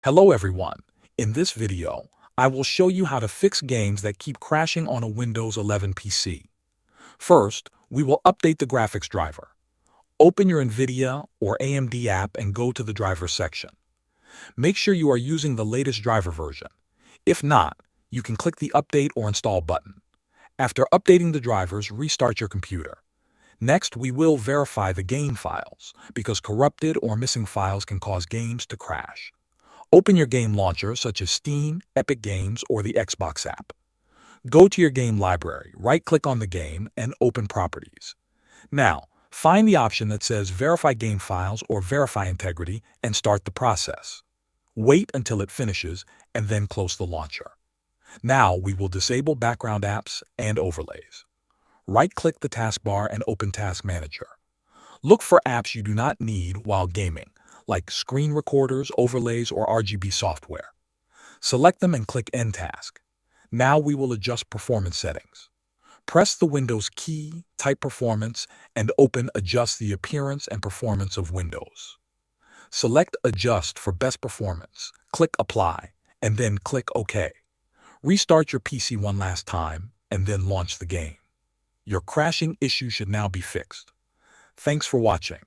Hello everyone. In this video, I will show you how to fix games that keep crashing on a Windows 11 PC. First, we will update the graphics driver. Open your NVIDIA or AMD app and go to the driver section. Make sure you are using the latest driver version. If not, you can click the Update or Install button. After updating the drivers, restart your computer. Next, we will verify the game files, because corrupted or missing files can cause games to crash. Open your game launcher such as Steam, Epic Games, or the Xbox app. Go to your game library, right-click on the game, and open Properties. Now, find the option that says Verify Game Files or Verify Integrity and start the process. Wait until it finishes and then close the launcher. Now we will disable background apps and overlays. Right-click the taskbar and open Task Manager. Look for apps you do not need while gaming, like screen recorders, overlays, or RGB software. Select them and click End Task. Now we will adjust performance settings. Press the Windows key, type Performance, and open Adjust the appearance and performance of Windows. Select Adjust for best performance, click Apply, and then click OK. Restart your PC one last time, and then launch the game. Your crashing issue should now be fixed. Thanks for watching.